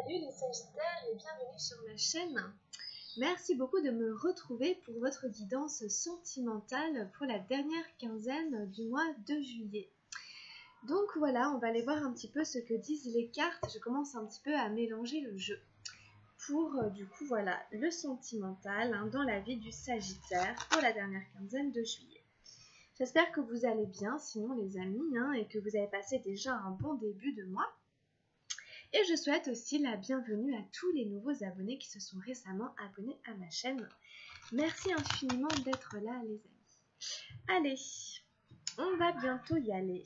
Salut les Sagittaires et bienvenue sur ma chaîne. Merci beaucoup de me retrouver pour votre guidance sentimentale pour la dernière quinzaine du mois de juillet. Donc voilà, on va aller voir un petit peu ce que disent les cartes. Je commence un petit peu à mélanger le jeu pour du coup voilà le sentimental dans la vie du Sagittaire pour la dernière quinzaine de juillet. J'espère que vous allez bien sinon les amis et que vous avez passé déjà un bon début de mois. Et je souhaite aussi la bienvenue à tous les nouveaux abonnés qui se sont récemment abonnés à ma chaîne. Merci infiniment d'être là les amis. Allez, on va bientôt y aller.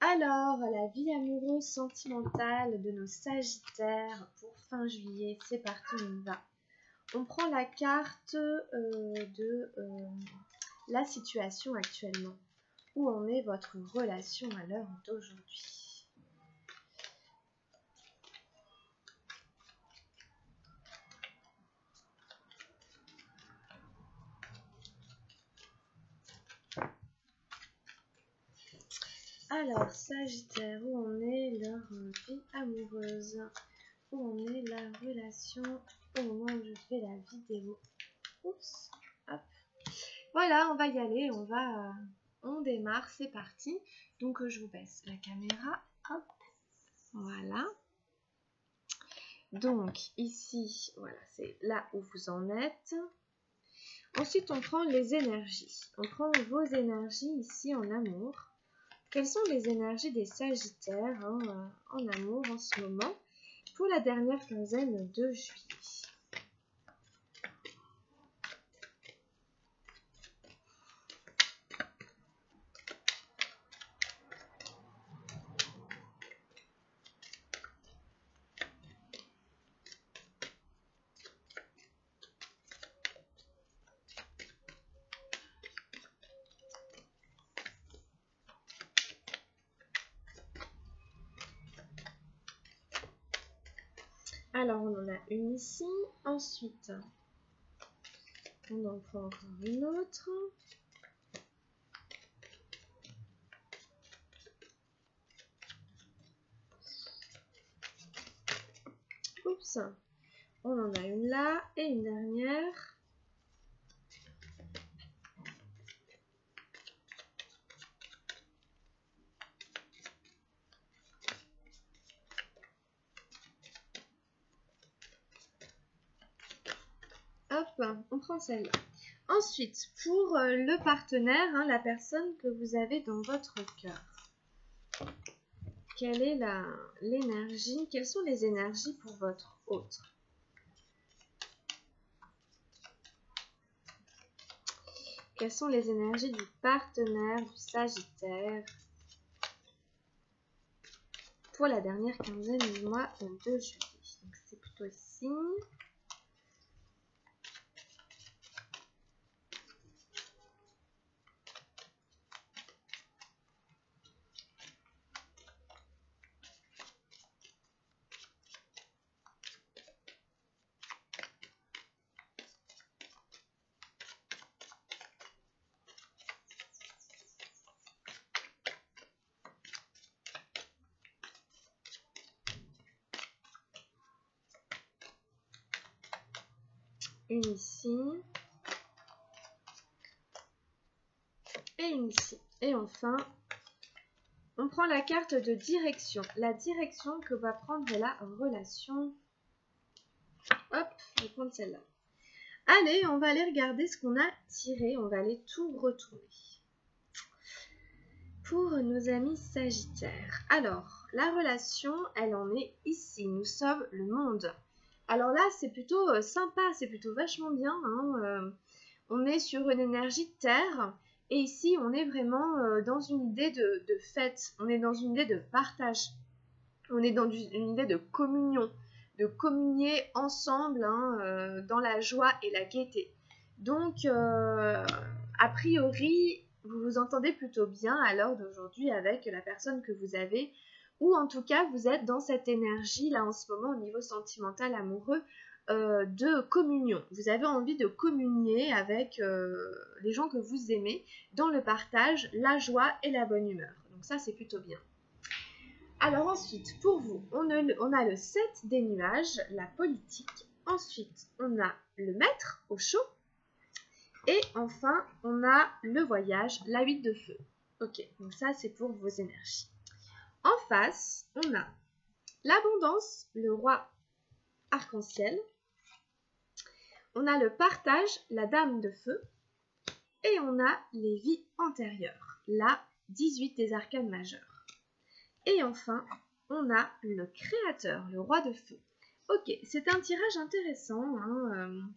Alors, la vie amoureuse sentimentale de nos Sagittaires pour fin juillet, c'est parti, on y va. On prend la carte de la situation actuellement. Où en est votre relation à l'heure d'aujourd'hui? Alors, Sagittaire, où en est leur vie amoureuse? Où en est la relation au moment où je fais la vidéo? Oups, hop. Voilà, on va y aller, on démarre, c'est parti. Donc, je vous baisse la caméra, hop, voilà. Donc, ici, voilà, c'est là où vous en êtes. Ensuite, on prend les énergies. On prend vos énergies ici en amour. Quelles sont les énergies des Sagittaires en amour en ce moment pour la dernière quinzaine de juillet? Alors, on en a une ici. Ensuite, on en prend encore une autre. Oups. On en a une là et une dernière. Hop, on prend celle-là. Ensuite, pour le partenaire, la personne que vous avez dans votre cœur. Quelle est l'énergie? Quelles sont les énergies pour votre autre? Quelles sont les énergies du partenaire, du Sagittaire pour la dernière quinzaine du mois de juillet? Donc c'est plutôt ici. Une ici. Et une ici. Et enfin, on prend la carte de direction. La direction que va prendre la relation. Hop, je vais prendre celle-là. Allez, on va aller regarder ce qu'on a tiré. On va aller tout retourner. Pour nos amis Sagittaires. Alors, la relation, elle en est ici. Nous sommes le monde. Alors là, c'est plutôt sympa, c'est plutôt vachement bien. On est sur une énergie de terre. Et ici, on est vraiment dans une idée de fête. On est dans une idée de partage. On est dans une idée de communion. De communier ensemble dans la joie et la gaieté. Donc, a priori, vous vous entendez plutôt bien à l'heure d'aujourd'hui avec la personne que vous avez, ou en tout cas, vous êtes dans cette énergie là en ce moment au niveau sentimental, amoureux, de communion. Vous avez envie de communier avec les gens que vous aimez dans le partage, la joie et la bonne humeur. Donc ça, c'est plutôt bien. Alors ensuite, pour vous, on a le 7 des nuages, la politique. Ensuite, on a le maître au chaud. Et enfin, on a le voyage, la 8 de feu. Ok, donc ça c'est pour vos énergies. En face, on a l'abondance, le roi arc-en-ciel. On a le partage, la dame de feu. Et on a les vies antérieures, la 18 des arcanes majeures. Et enfin, on a le créateur, le roi de feu. Ok, c'est un tirage intéressant, hein,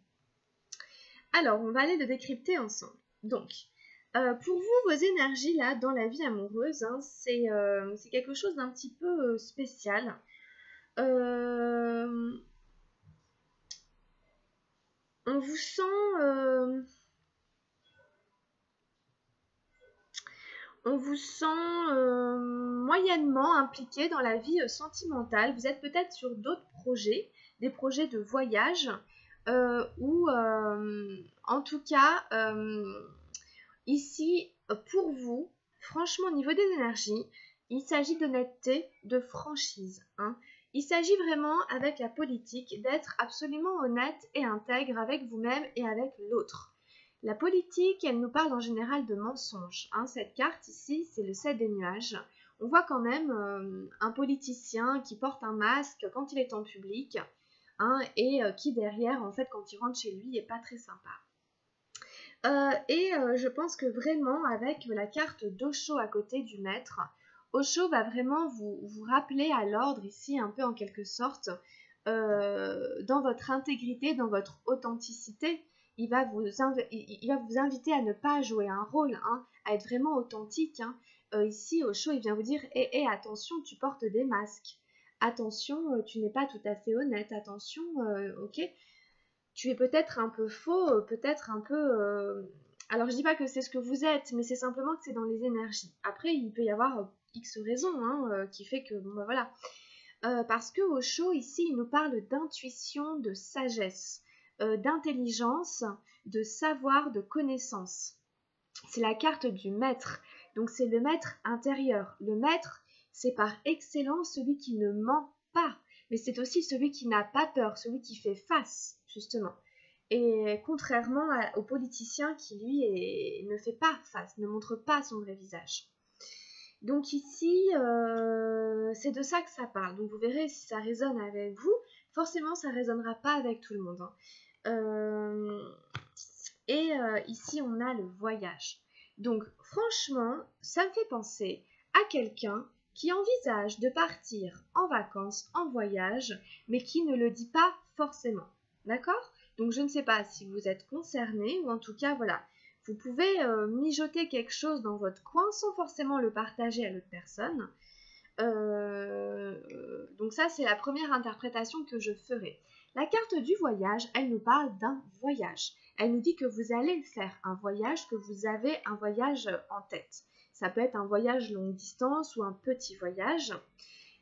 Alors, on va aller le décrypter ensemble. Donc, pour vous, vos énergies là dans la vie amoureuse, hein, c'est quelque chose d'un petit peu spécial. On vous sent, moyennement impliqué dans la vie sentimentale. Vous êtes peut-être sur d'autres projets, des projets de voyage, ou en tout cas. Ici, pour vous, franchement, au niveau des énergies, il s'agit d'honnêteté, de franchise. Hein. Il s'agit vraiment, avec la politique, d'être absolument honnête et intègre avec vous-même et avec l'autre. La politique, elle nous parle en général de mensonges. Hein. Cette carte ici, c'est le 7 des nuages. On voit quand même un politicien qui porte un masque quand il est en public, hein, et qui derrière, en fait, quand il rentre chez lui, n'est pas très sympa. Je pense que vraiment, avec la carte d'Osho à côté du maître, Osho va vraiment vous rappeler à l'ordre ici, un peu en quelque sorte, dans votre intégrité, dans votre authenticité. Il va vous inviter à ne pas jouer un rôle, hein, à être vraiment authentique. Hein. Ici, Osho, il vient vous dire attention, tu portes des masques. Attention, tu n'es pas tout à fait honnête. Attention, ok, tu es peut-être un peu faux, peut-être un peu... Alors je dis pas que c'est ce que vous êtes, mais c'est simplement que c'est dans les énergies. Après, il peut y avoir X raisons, hein, qui fait que, bon bah voilà. Parce que Osho, ici, il nous parle d'intuition, de sagesse, d'intelligence, de savoir, de connaissance. C'est la carte du maître, donc c'est le maître intérieur. Le maître, c'est par excellence celui qui ne ment pas, mais c'est aussi celui qui n'a pas peur, celui qui fait face, justement. Et contrairement au politicien qui, lui, ne fait pas face, ne montre pas son vrai visage. Donc ici, c'est de ça que ça parle. Donc vous verrez si ça résonne avec vous. Forcément, ça ne résonnera pas avec tout le monde. Hein. Ici, on a le voyage. Donc franchement, ça me fait penser à quelqu'un qui envisage de partir en vacances, en voyage, mais qui ne le dit pas forcément. D'accord ? Donc je ne sais pas si vous êtes concerné, ou en tout cas, voilà, vous pouvez mijoter quelque chose dans votre coin sans forcément le partager à l'autre personne. Donc ça, c'est la première interprétation que je ferai. La carte du voyage, elle nous parle d'un voyage. Elle nous dit que vous allez faire un voyage, que vous avez un voyage en tête. Ça peut être un voyage longue distance ou un petit voyage.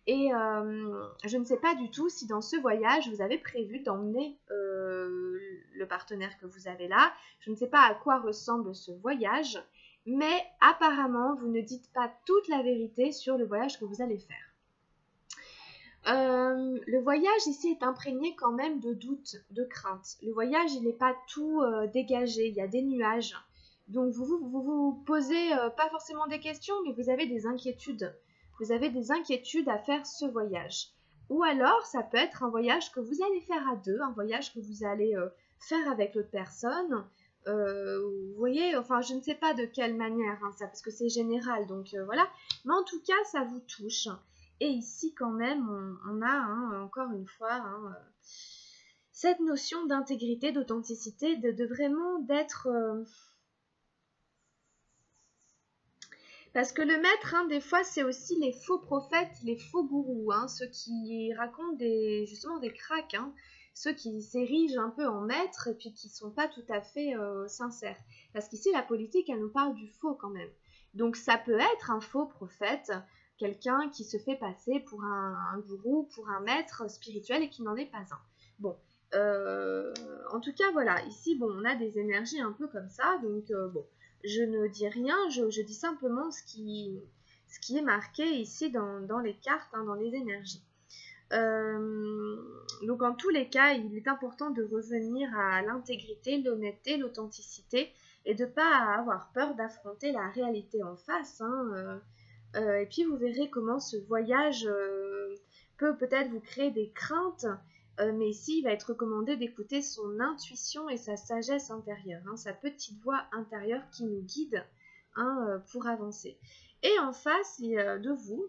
Et je ne sais pas du tout si dans ce voyage, vous avez prévu d'emmener le partenaire que vous avez là. Je ne sais pas à quoi ressemble ce voyage, mais apparemment, vous ne dites pas toute la vérité sur le voyage que vous allez faire. Le voyage ici est imprégné quand même de doutes, de craintes. Le voyage, il n'est pas tout dégagé, il y a des nuages. Donc vous posez pas forcément des questions, mais vous avez des inquiétudes. Vous avez des inquiétudes à faire ce voyage. Ou alors, ça peut être un voyage que vous allez faire à deux, un voyage que vous allez faire avec l'autre personne. Vous voyez, enfin, je ne sais pas de quelle manière, hein, ça, parce que c'est général, donc voilà. Mais en tout cas, ça vous touche. Et ici, quand même, on a, hein, encore une fois, hein, cette notion d'intégrité, d'authenticité, de vraiment d'être... Parce que le maître, hein, des fois, c'est aussi les faux prophètes, les faux gourous, hein, ceux qui racontent justement des cracks, hein, ceux qui s'érigent un peu en maîtres et puis qui ne sont pas tout à fait sincères. Parce qu'ici, la politique, elle nous parle du faux quand même. Donc ça peut être un faux prophète, quelqu'un qui se fait passer pour un gourou, pour un maître spirituel et qui n'en est pas un. Bon, en tout cas, voilà, ici, bon, on a des énergies un peu comme ça, donc bon. Je ne dis rien, je dis simplement ce ce qui est marqué ici dans les cartes, hein, dans les énergies. Donc en tous les cas, il est important de revenir à l'intégrité, l'honnêteté, l'authenticité et de ne pas avoir peur d'affronter la réalité en face, hein. Et puis vous verrez comment ce voyage peut peut-être vous créer des craintes, mais ici il va être recommandé d'écouter son intuition et sa sagesse intérieure, hein, sa petite voix intérieure qui nous guide, hein, pour avancer. Et en face de vous,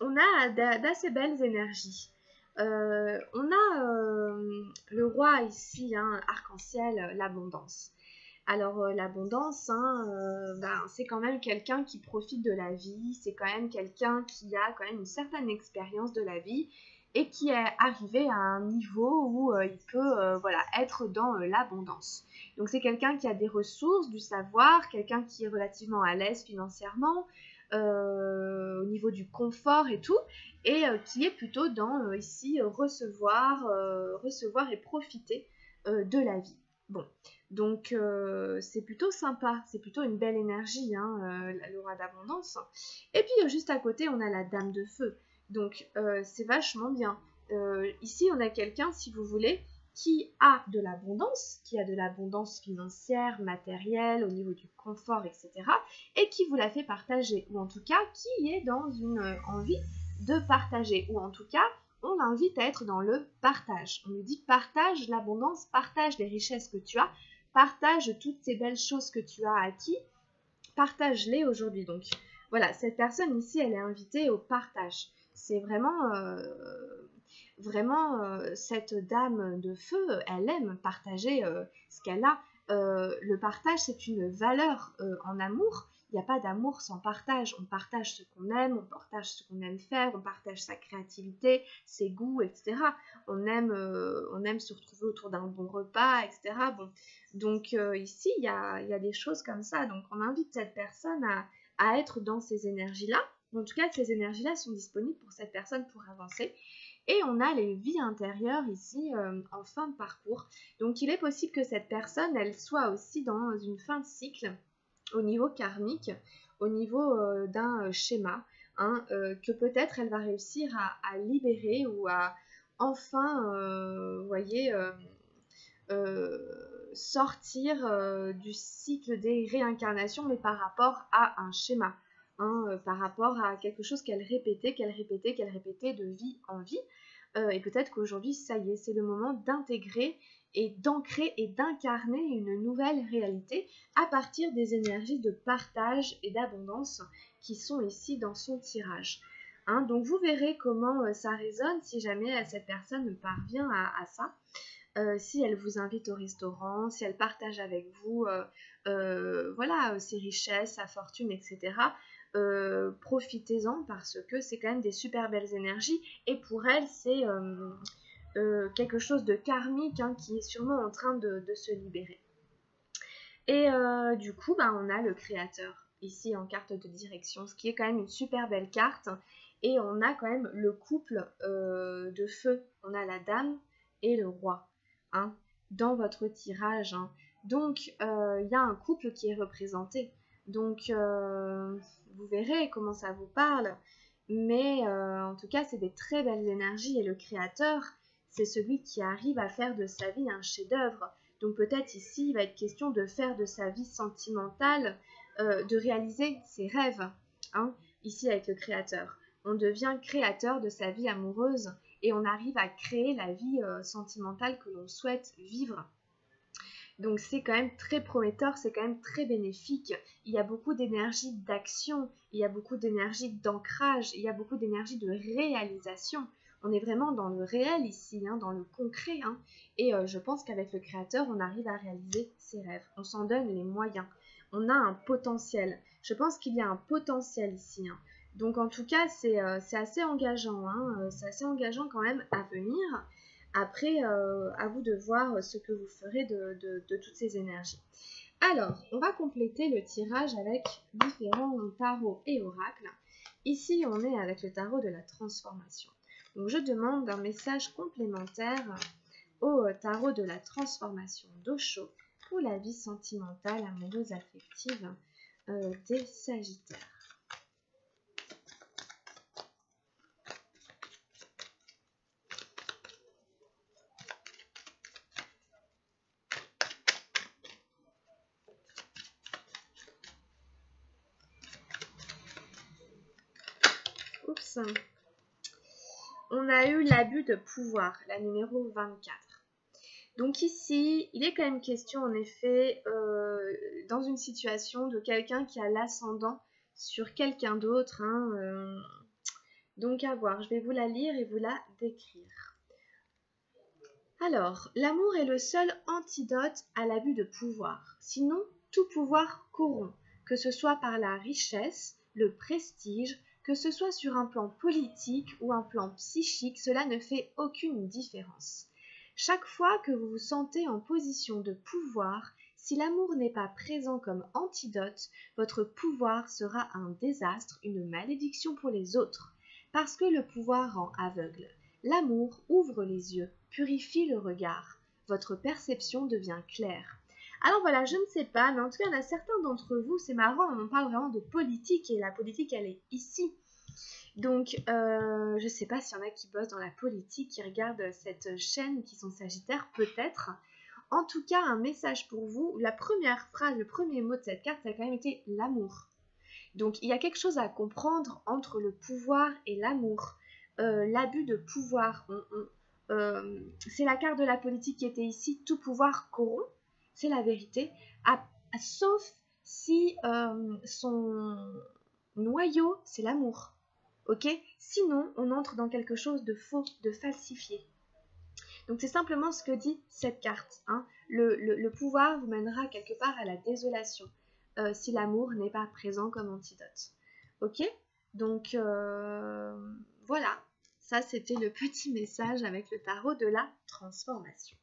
on a d'assez belles énergies. On a le roi ici, hein, arc-en-ciel, l'abondance. Alors l'abondance, hein, c'est quand même quelqu'un qui profite de la vie, c'est quand même quelqu'un qui a quand même une certaine expérience de la vie et qui est arrivé à un niveau où il peut voilà, être dans l'abondance. Donc c'est quelqu'un qui a des ressources, du savoir, quelqu'un qui est relativement à l'aise financièrement, au niveau du confort et tout, et qui est plutôt dans ici recevoir et profiter de la vie. Bon, donc c'est plutôt sympa, c'est plutôt une belle énergie, hein, le roi d'abondance. Et puis juste à côté, on a la dame de feu. Donc c'est vachement bien. Ici, on a quelqu'un, si vous voulez, qui a de l'abondance financière, matérielle, au niveau du confort, etc. Et qui vous la fait partager, ou en tout cas, qui est dans une envie de partager, ou en tout cas, on l'invite à être dans le partage. On lui dit partage l'abondance, partage les richesses que tu as, partage toutes ces belles choses que tu as acquis, partage-les aujourd'hui. Donc voilà, cette personne ici, elle est invitée au partage. C'est vraiment cette dame de feu, elle aime partager ce qu'elle a. Le partage, c'est une valeur en amour. Il n'y a pas d'amour sans partage. On partage ce qu'on aime, on partage ce qu'on aime faire, on partage sa créativité, ses goûts, etc. On aime se retrouver autour d'un bon repas, etc. Bon. Donc ici, il y a des choses comme ça. Donc on invite cette personne à être dans ces énergies-là. En tout cas, ces énergies-là sont disponibles pour cette personne pour avancer. Et on a les vies intérieures ici en fin de parcours. Donc il est possible que cette personne, elle soit aussi dans une fin de cycle au niveau karmique, au niveau d'un schéma, hein, que peut-être elle va réussir à libérer ou à enfin, vous voyez, sortir du cycle des réincarnations, mais par rapport à un schéma, hein, par rapport à quelque chose qu'elle répétait de vie en vie. Et peut-être qu'aujourd'hui, ça y est, c'est le moment d'intégrer et d'ancrer et d'incarner une nouvelle réalité à partir des énergies de partage et d'abondance qui sont ici dans son tirage. Hein, donc vous verrez comment ça résonne si jamais cette personne parvient à ça. Si elle vous invite au restaurant, si elle partage avec vous voilà, ses richesses, sa fortune, etc. Profitez-en parce que c'est quand même des super belles énergies et pour elle c'est quelque chose de karmique, hein, qui est sûrement en train de se libérer. Et du coup, on a le créateur ici en carte de direction, ce qui est quand même une super belle carte. Et on a quand même le couple de feu. On a la dame et le roi, hein, dans votre tirage, hein. Donc, il y a un couple qui est représenté. Donc, vous verrez comment ça vous parle. Mais en tout cas, c'est des très belles énergies. Et le créateur, c'est celui qui arrive à faire de sa vie un chef-d'œuvre. Donc peut-être ici, il va être question de faire de sa vie sentimentale, de réaliser ses rêves, hein, ici avec le créateur. On devient créateur de sa vie amoureuse et on arrive à créer la vie sentimentale que l'on souhaite vivre. Donc c'est quand même très prometteur, c'est quand même très bénéfique. Il y a beaucoup d'énergie d'action, il y a beaucoup d'énergie d'ancrage, il y a beaucoup d'énergie de réalisation. On est vraiment dans le réel ici, hein, dans le concret, hein. Et je pense qu'avec le créateur, on arrive à réaliser ses rêves. On s'en donne les moyens. On a un potentiel. Je pense qu'il y a un potentiel ici, hein. Donc en tout cas, c'est assez engageant, hein. C'est assez engageant quand même à venir. Après, à vous de voir ce que vous ferez de toutes ces énergies. Alors, on va compléter le tirage avec différents tarots et oracles. Ici, on est avec le tarot de la transformation. Donc, je demande un message complémentaire au tarot de la transformation d'Osho pour la vie sentimentale, amoureuse, affective des Sagittaires. oups, on a eu l'abus de pouvoir, la numéro 24. Donc ici, il est quand même question en effet dans une situation de quelqu'un qui a l'ascendant sur quelqu'un d'autre. Donc à voir, je vais vous la lire et vous la décrire. Alors, l'amour est le seul antidote à l'abus de pouvoir. Sinon, tout pouvoir corrompt, que ce soit par la richesse, le prestige, que ce soit sur un plan politique ou un plan psychique, cela ne fait aucune différence. Chaque fois que vous vous sentez en position de pouvoir, si l'amour n'est pas présent comme antidote, votre pouvoir sera un désastre, une malédiction pour les autres, parce que le pouvoir rend aveugle. L'amour ouvre les yeux, purifie le regard. Votre perception devient claire. Alors voilà, je ne sais pas, mais en tout cas, il y en a certains d'entre vous, c'est marrant, on parle vraiment de politique, et la politique, elle est ici. Donc, je ne sais pas s'il y en a qui bossent dans la politique, qui regardent cette chaîne, qui sont sagittaires, peut-être. En tout cas, un message pour vous. La première phrase, le premier mot de cette carte, ça a quand même été l'amour. Donc, il y a quelque chose à comprendre entre le pouvoir et l'amour. L'abus de pouvoir, c'est la carte de la politique qui était ici, tout pouvoir corrompt, c'est la vérité, sauf si son noyau, c'est l'amour. Ok? Sinon, on entre dans quelque chose de faux, de falsifié. Donc c'est simplement ce que dit cette carte. Le pouvoir vous mènera quelque part à la désolation si l'amour n'est pas présent comme antidote. Ok? Donc voilà, ça c'était le petit message avec le tarot de la transformation.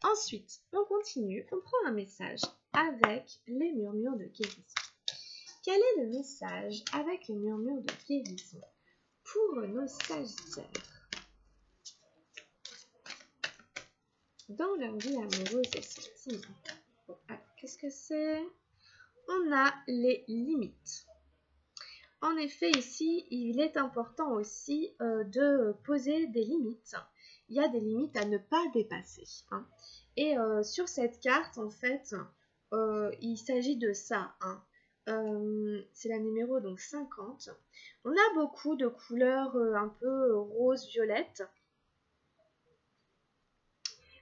Ensuite, on continue, on prend un message avec les murmures de guérison. Quel est le message avec les murmures de guérison pour nos sagittaires dans leur vie amoureuse et sentimentale? Bon, qu'est-ce que c'est? On a les limites. En effet, ici, il est important aussi de poser des limites. Il y a des limites à ne pas dépasser. Et sur cette carte, en fait, il s'agit de ça. C'est la numéro donc 50. On a beaucoup de couleurs un peu rose-violette.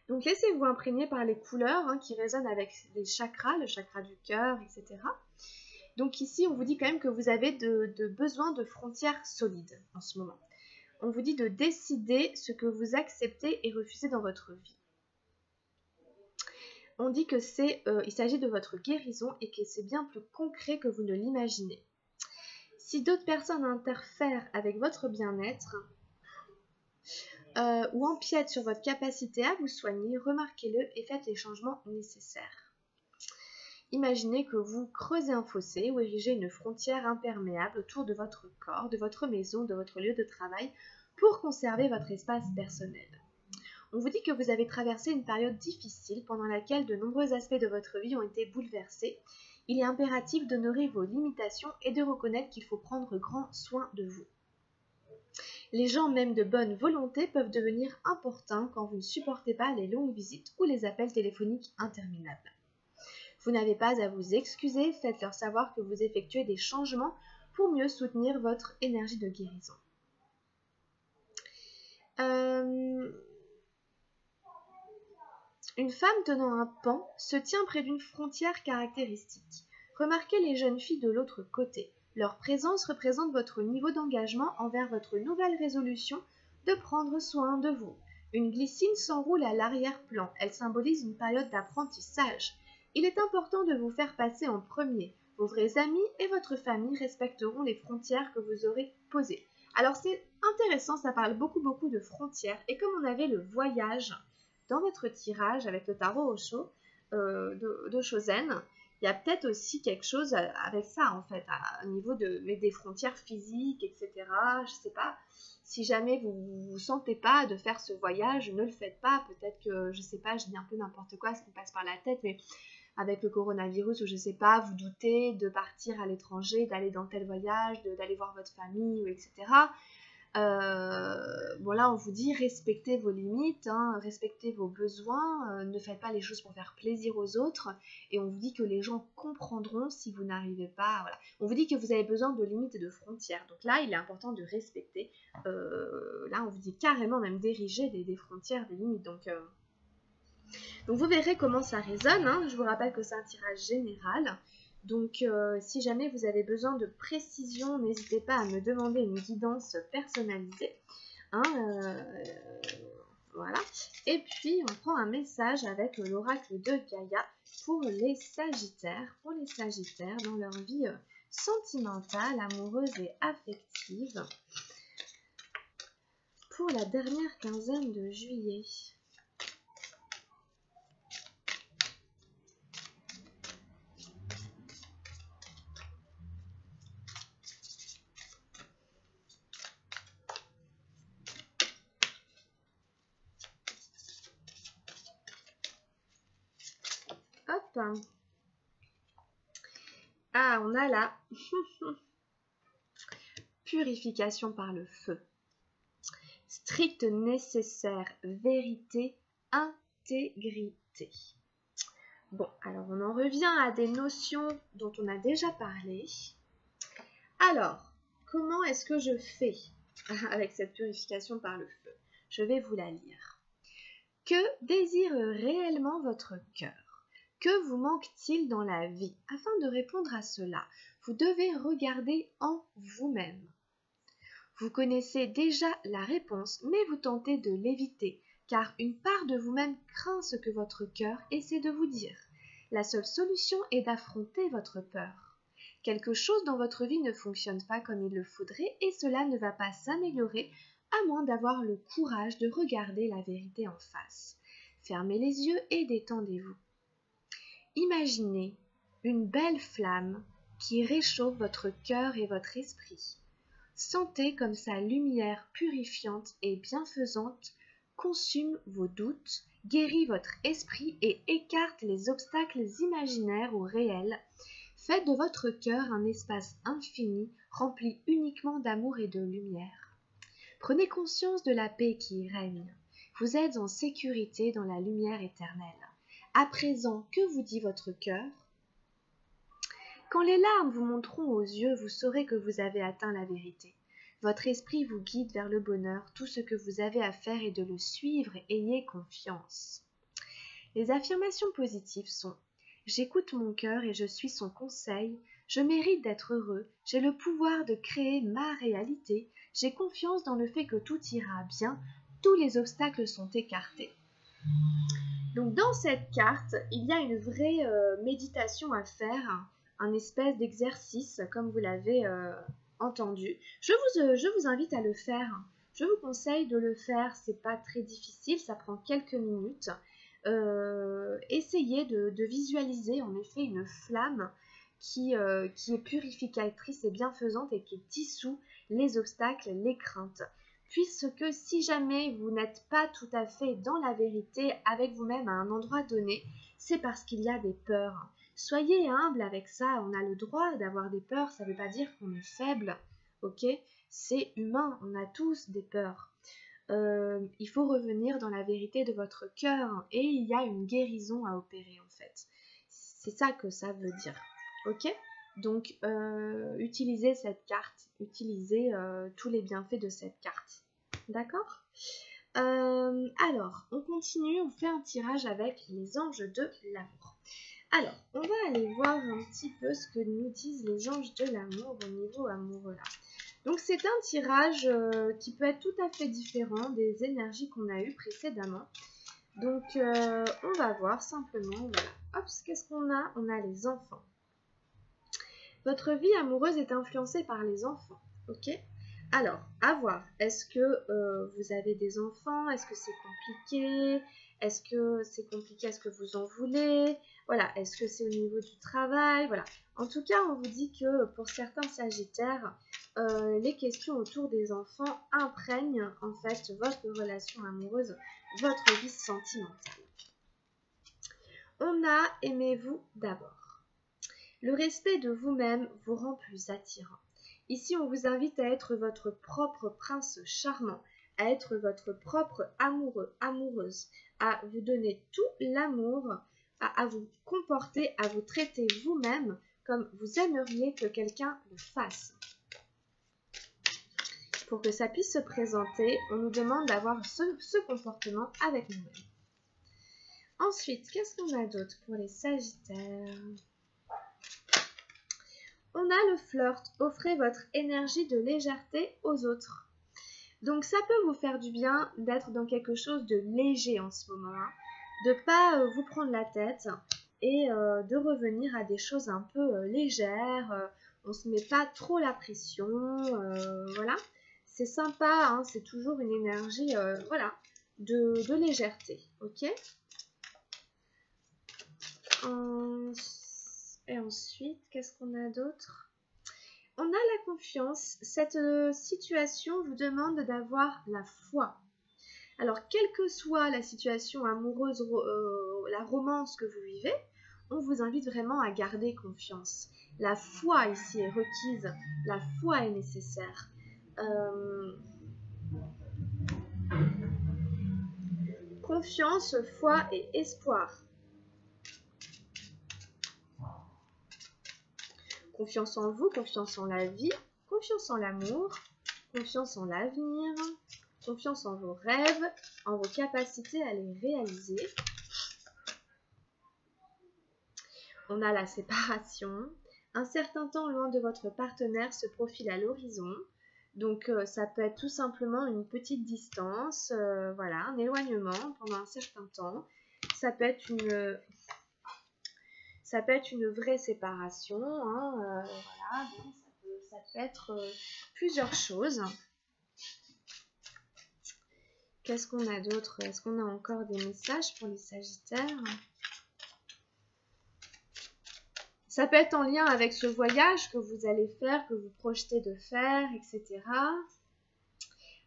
Donc laissez-vous imprégner par les couleurs qui résonnent avec les chakras, le chakra du cœur, etc. Donc ici, on vous dit quand même que vous avez besoin de frontières solides en ce moment. On vous dit de décider ce que vous acceptez et refusez dans votre vie. On dit que il s'agit de votre guérison et que c'est bien plus concret que vous ne l'imaginez. Si d'autres personnes interfèrent avec votre bien-être ou empiètent sur votre capacité à vous soigner, remarquez-le et faites les changements nécessaires. Imaginez que vous creusez un fossé ou érigez une frontière imperméable autour de votre corps, de votre maison, de votre lieu de travail pour conserver votre espace personnel. On vous dit que vous avez traversé une période difficile pendant laquelle de nombreux aspects de votre vie ont été bouleversés. Il est impératif d'honorer vos limitations et de reconnaître qu'il faut prendre grand soin de vous. Les gens même de bonne volonté peuvent devenir importuns quand vous ne supportez pas les longues visites ou les appels téléphoniques interminables. Vous n'avez pas à vous excuser, faites-leur savoir que vous effectuez des changements pour mieux soutenir votre énergie de guérison. Une femme tenant un paon se tient près d'une frontière caractéristique. Remarquez les jeunes filles de l'autre côté. Leur présence représente votre niveau d'engagement envers votre nouvelle résolution de prendre soin de vous. Une glycine s'enroule à l'arrière-plan. Elle symbolise une période d'apprentissage. Il est important de vous faire passer en premier. Vos vrais amis et votre famille respecteront les frontières que vous aurez posées. Alors c'est intéressant, ça parle beaucoup de frontières. Et comme on avait le voyage dans votre tirage avec le tarot Osho, d'Osho Zen, il y a peut-être aussi quelque chose avec ça en fait, au niveau des frontières physiques, etc. Je sais pas, si jamais vous ne vous sentez pas de faire ce voyage, ne le faites pas. Peut-être que, je sais pas, je dis un peu n'importe quoi, ce qui me passe par la tête, mais avec le coronavirus, ou je sais pas, vous doutez de partir à l'étranger, d'aller dans tel voyage, d'aller voir votre famille, etc. Bon là on vous dit respectez vos limites, hein, respectez vos besoins, ne faites pas les choses pour faire plaisir aux autres, et on vous dit que les gens comprendront si vous n'arrivez pas, voilà. On vous dit que vous avez besoin de limites et de frontières, donc là il est important de respecter, là on vous dit carrément même d'ériger des frontières, des limites, donc vous verrez comment ça résonne, hein. Je vous rappelle que c'est un tirage général. Donc si jamais vous avez besoin de précision, n'hésitez pas à me demander une guidance personnalisée. Hein, voilà. Et puis on prend un message avec l'oracle de Gaïa pour les Sagittaires. Pour les Sagittaires dans leur vie sentimentale, amoureuse et affective. Pour la dernière quinzaine de juillet. Hop. Ah, on a la purification par le feu. Strict nécessaire, vérité, intégrité. Bon, alors on en revient à des notions dont on a déjà parlé. Alors, comment est-ce que je fais avec cette purification par le feu? Je vais vous la lire. Que désire réellement votre cœur? Que vous manque-t-il dans la vie? Afin de répondre à cela, vous devez regarder en vous-même. Vous connaissez déjà la réponse, mais vous tentez de l'éviter, car une part de vous-même craint ce que votre cœur essaie de vous dire. La seule solution est d'affronter votre peur. Quelque chose dans votre vie ne fonctionne pas comme il le faudrait et cela ne va pas s'améliorer à moins d'avoir le courage de regarder la vérité en face. Fermez les yeux et détendez-vous. Imaginez une belle flamme qui réchauffe votre cœur et votre esprit. Sentez comme sa lumière purifiante et bienfaisante consume vos doutes, guérit votre esprit et écarte les obstacles imaginaires ou réels. Faites de votre cœur un espace infini rempli uniquement d'amour et de lumière. Prenez conscience de la paix qui y règne. Vous êtes en sécurité dans la lumière éternelle. À présent, que vous dit votre cœur? Quand les larmes vous monteront aux yeux, vous saurez que vous avez atteint la vérité. Votre esprit vous guide vers le bonheur. Tout ce que vous avez à faire est de le suivre. Ayez confiance. Les affirmations positives sont: j'écoute mon cœur et je suis son conseil. Je mérite d'être heureux. J'ai le pouvoir de créer ma réalité. J'ai confiance dans le fait que tout ira bien. Tous les obstacles sont écartés. Donc dans cette carte, il y a une vraie méditation à faire, un espèce d'exercice, comme vous l'avez entendu. Je vous invite à le faire. Je vous conseille de le faire, c'est pas très difficile, ça prend quelques minutes. Essayez de visualiser en effet une flamme qui est purificatrice et bienfaisante et qui dissout les obstacles, les craintes. Puisque si jamais vous n'êtes pas tout à fait dans la vérité avec vous-même à un endroit donné, c'est parce qu'il y a des peurs. Soyez humble avec ça, on a le droit d'avoir des peurs, ça ne veut pas dire qu'on est faible, ok? C'est humain, on a tous des peurs. Il faut revenir dans la vérité de votre cœur et il y a une guérison à opérer en fait. C'est ça que ça veut dire, ok? Donc, utilisez cette carte, utilisez tous les bienfaits de cette carte. D'accord? Alors, on continue, on fait un tirage avec les anges de l'amour. Alors, on va aller voir un petit peu ce que nous disent les anges de l'amour au niveau amoureux là. Donc, c'est un tirage qui peut être tout à fait différent des énergies qu'on a eues précédemment. Donc, on va voir simplement, voilà. Hop, qu'est-ce qu'on a? On a les enfants. Votre vie amoureuse est influencée par les enfants, ok? Alors, à voir. Est-ce que vous avez des enfants? Est-ce que c'est compliqué? Est-ce que c'est compliqué? Est-ce que vous en voulez? Voilà. Est-ce que c'est au niveau du travail? Voilà. En tout cas, on vous dit que pour certains Sagittaires, les questions autour des enfants imprègnent en fait votre relation amoureuse, votre vie sentimentale. On a aimez-vous d'abord. Le respect de vous-même vous rend plus attirant. Ici, on vous invite à être votre propre prince charmant, à être votre propre amoureux, amoureuse, à vous donner tout l'amour, à vous comporter, à vous traiter vous-même comme vous aimeriez que quelqu'un le fasse. Pour que ça puisse se présenter, on nous demande d'avoir ce comportement avec nous-mêmes. Ensuite, qu'est-ce qu'on a d'autre pour les Sagittaires? On a le flirt. Offrez votre énergie de légèreté aux autres. Donc ça peut vous faire du bien d'être dans quelque chose de léger en ce moment, hein. De ne pas vous prendre la tête et de revenir à des choses un peu légères. On ne se met pas trop la pression, voilà. C'est sympa, hein, c'est toujours une énergie voilà, de légèreté, ok. Et ensuite, qu'est-ce qu'on a d'autre? On a la confiance. Cette situation vous demande d'avoir la foi. Alors, quelle que soit la situation amoureuse, la romance que vous vivez, on vous invite vraiment à garder confiance. La foi ici est requise, la foi est nécessaire. Confiance, foi et espoir. Confiance en vous, confiance en la vie, confiance en l'amour, confiance en l'avenir, confiance en vos rêves, en vos capacités à les réaliser. On a la séparation. Un certain temps loin de votre partenaire se profile à l'horizon. Donc ça peut être tout simplement une petite distance, voilà, un éloignement pendant un certain temps. Ça peut être une vraie séparation, hein, voilà, donc ça peut être plusieurs choses. Qu'est-ce qu'on a d'autre? Est-ce qu'on a encore des messages pour les Sagittaires? Ça peut être en lien avec ce voyage que vous allez faire, que vous projetez de faire, etc.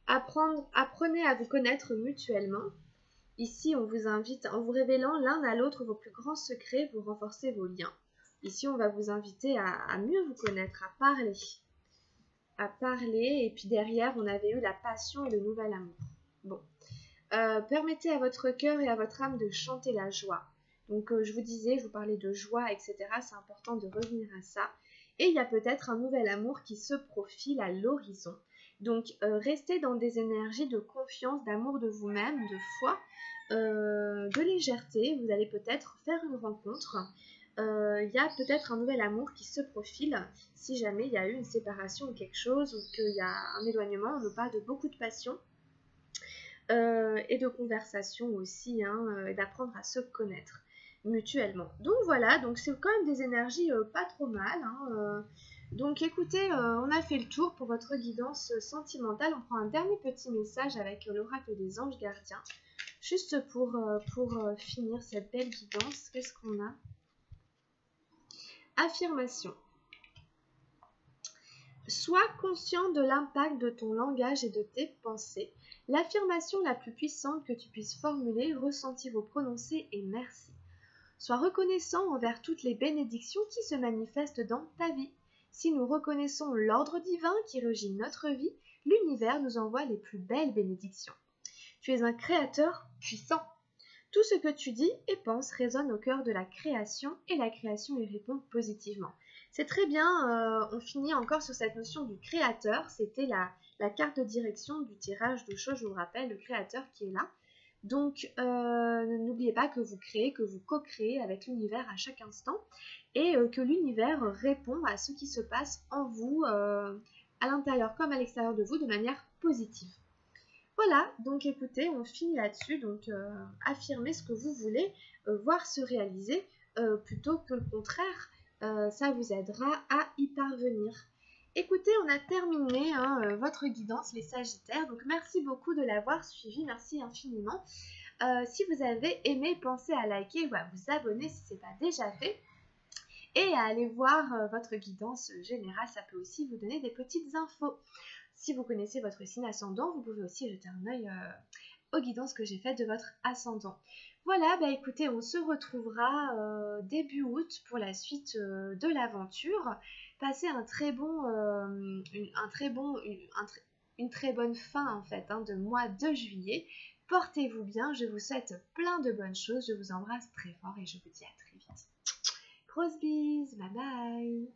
Apprenez à vous connaître mutuellement. Ici, on vous invite, en vous révélant l'un à l'autre vos plus grands secrets, vous renforcez vos liens. Ici, on va vous inviter à mieux vous connaître, à parler. Et puis derrière, on avait eu la passion et le nouvel amour. Bon. Permettez à votre cœur et à votre âme de chanter la joie. Donc, je vous parlais de joie, etc. C'est important de revenir à ça. Et il y a peut-être un nouvel amour qui se profile à l'horizon. Donc, restez dans des énergies de confiance, d'amour de vous-même, de foi, de légèreté. Vous allez peut-être faire une rencontre. Il y a peut-être un nouvel amour qui se profile si jamais il y a eu une séparation ou quelque chose, ou qu'il y a un éloignement. On nous parle de beaucoup de passion. Et de conversation aussi, hein, et d'apprendre à se connaître mutuellement. Donc voilà, donc c'est quand même des énergies pas trop mal, hein, donc écoutez, on a fait le tour pour votre guidance sentimentale. On prend un dernier petit message avec l'oracle des anges gardiens, juste pour finir cette belle guidance. Qu'est-ce qu'on a? Affirmation. Sois conscient de l'impact de ton langage et de tes pensées. L'affirmation la plus puissante que tu puisses formuler, ressentir ou prononcer est merci. Sois reconnaissant envers toutes les bénédictions qui se manifestent dans ta vie. Si nous reconnaissons l'ordre divin qui régit notre vie, l'univers nous envoie les plus belles bénédictions. Tu es un créateur puissant. Tout ce que tu dis et penses résonne au cœur de la création et la création y répond positivement. C'est très bien, on finit encore sur cette notion du créateur. C'était la carte de direction du tirage de choses, je vous rappelle, le créateur qui est là. Donc, n'oubliez pas que vous créez, que vous co-créez avec l'univers à chaque instant et que l'univers répond à ce qui se passe en vous, à l'intérieur comme à l'extérieur de vous, de manière positive. Voilà, donc écoutez, on finit là-dessus, donc affirmez ce que vous voulez voir se réaliser plutôt que le contraire, ça vous aidera à y parvenir. Écoutez, on a terminé votre guidance les Sagittaires, donc merci beaucoup de l'avoir suivi, merci infiniment. Si vous avez aimé, pensez à liker ou à vous abonner si ce n'est pas déjà fait. Et à aller voir votre guidance générale, ça peut aussi vous donner des petites infos. Si vous connaissez votre signe ascendant, vous pouvez aussi jeter un œil aux guidances que j'ai faites de votre ascendant. Voilà, bah écoutez, on se retrouvera début août pour la suite de l'aventure. Passez un très bon, une très bonne fin en fait hein, de mois de juillet. Portez-vous bien, je vous souhaite plein de bonnes choses, je vous embrasse très fort et je vous dis à très vite. Grosse bise, bye bye.